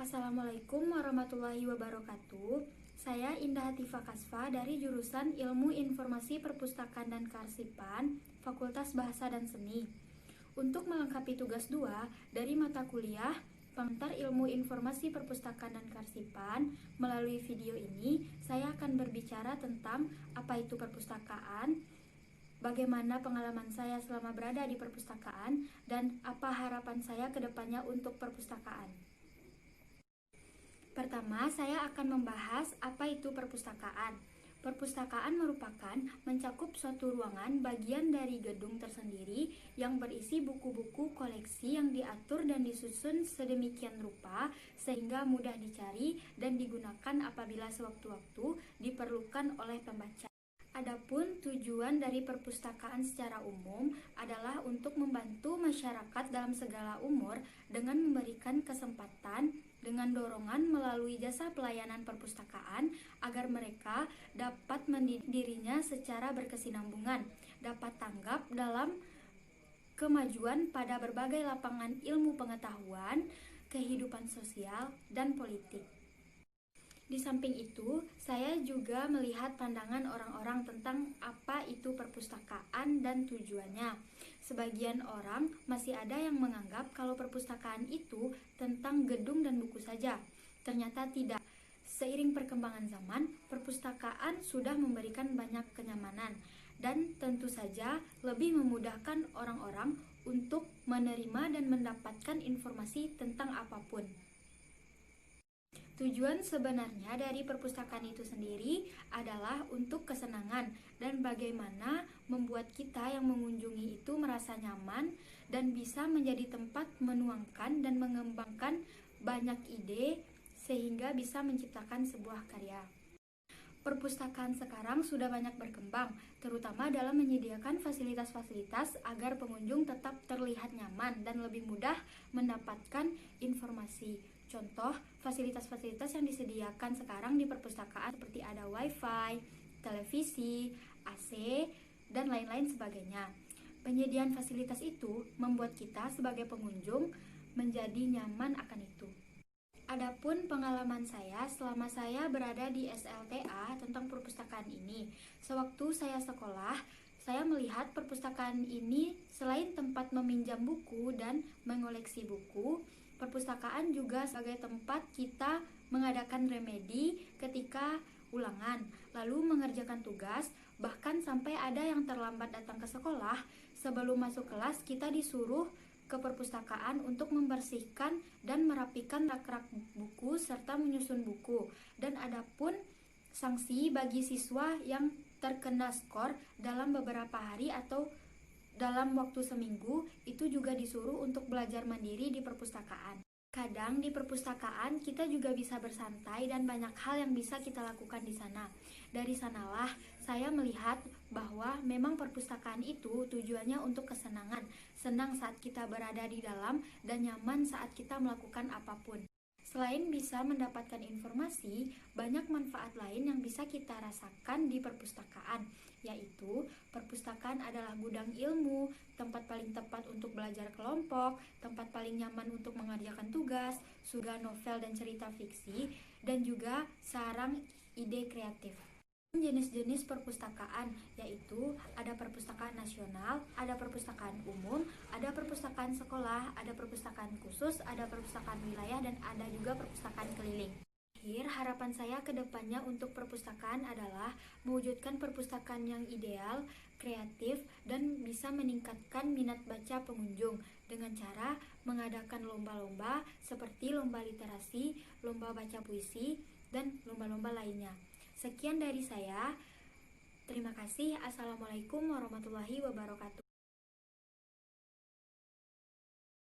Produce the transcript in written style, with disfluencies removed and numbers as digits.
Assalamualaikum warahmatullahi wabarakatuh. Saya Indah Hatifah Kasfa dari jurusan Ilmu Informasi Perpustakaan dan Kearsipan, Fakultas Bahasa dan Seni. Untuk melengkapi tugas 2 dari mata kuliah Pengantar Ilmu Informasi Perpustakaan dan Kearsipan, melalui video ini saya akan berbicara tentang apa itu perpustakaan, bagaimana pengalaman saya selama berada di perpustakaan, dan apa harapan saya ke depannya untuk perpustakaan. Pertama, saya akan membahas apa itu perpustakaan. Perpustakaan merupakan mencakup suatu ruangan bagian dari gedung tersendiri yang berisi buku-buku koleksi yang diatur dan disusun sedemikian rupa sehingga mudah dicari dan digunakan apabila sewaktu-waktu diperlukan oleh pembaca. Adapun tujuan dari perpustakaan secara umum adalah untuk membantu masyarakat dalam segala umur dengan memberikan kesempatan dengan dorongan melalui jasa pelayanan perpustakaan agar mereka dapat mendidik dirinya secara berkesinambungan, dapat tanggap dalam kemajuan pada berbagai lapangan ilmu pengetahuan, kehidupan sosial, dan politik. Di samping itu, saya juga melihat pandangan orang-orang tentang apa itu perpustakaan dan tujuannya. Sebagian orang masih ada yang menganggap kalau perpustakaan itu tentang gedung dan buku saja. Ternyata tidak. Seiring perkembangan zaman, perpustakaan sudah memberikan banyak kenyamanan dan tentu saja lebih memudahkan orang-orang untuk menerima dan mendapatkan informasi tentang apapun. Tujuan sebenarnya dari perpustakaan itu sendiri adalah untuk kesenangan dan bagaimana membuat kita yang mengunjungi itu merasa nyaman dan bisa menjadi tempat menuangkan dan mengembangkan banyak ide sehingga bisa menciptakan sebuah karya. Perpustakaan sekarang sudah banyak berkembang, terutama dalam menyediakan fasilitas-fasilitas agar pengunjung tetap terlihat nyaman dan lebih mudah mendapatkan informasi. Contoh, fasilitas-fasilitas yang disediakan sekarang di perpustakaan seperti ada wifi, televisi, AC, dan lain-lain sebagainya. Penyediaan fasilitas itu membuat kita sebagai pengunjung menjadi nyaman akan itu. Adapun pengalaman saya selama saya berada di SLTA tentang perpustakaan ini, sewaktu saya sekolah, saya melihat perpustakaan ini selain tempat meminjam buku dan mengoleksi buku, perpustakaan juga sebagai tempat kita mengadakan remedi ketika ulangan, lalu mengerjakan tugas, bahkan sampai ada yang terlambat datang ke sekolah. Sebelum masuk kelas, kita disuruh ke perpustakaan untuk membersihkan dan merapikan rak-rak buku serta menyusun buku. Dan adapun sanksi bagi siswa yang terkena skor dalam beberapa hari atau dalam waktu seminggu itu juga disuruh untuk belajar mandiri di perpustakaan. Kadang di perpustakaan kita juga bisa bersantai dan banyak hal yang bisa kita lakukan di sana. Dari sanalah saya melihat bahwa memang perpustakaan itu tujuannya untuk kesenangan, senang saat kita berada di dalam dan nyaman saat kita melakukan apapun. Selain bisa mendapatkan informasi, banyak manfaat lain yang bisa kita rasakan di perpustakaan, yaitu perpustakaan adalah gudang ilmu, tempat paling tepat untuk belajar kelompok, tempat paling nyaman untuk mengerjakan tugas, surga novel dan cerita fiksi, dan juga sarang ide kreatif. Jenis-jenis perpustakaan yaitu ada perpustakaan nasional, ada perpustakaan umum, ada perpustakaan sekolah, ada perpustakaan khusus, ada perpustakaan wilayah, dan ada juga perpustakaan keliling. Harapan saya ke depannya untuk perpustakaan adalah mewujudkan perpustakaan yang ideal, kreatif, dan bisa meningkatkan minat baca pengunjung dengan cara mengadakan lomba-lomba seperti lomba literasi, lomba baca puisi, dan lomba-lomba lainnya. Sekian dari saya. Terima kasih. Assalamualaikum warahmatullahi wabarakatuh.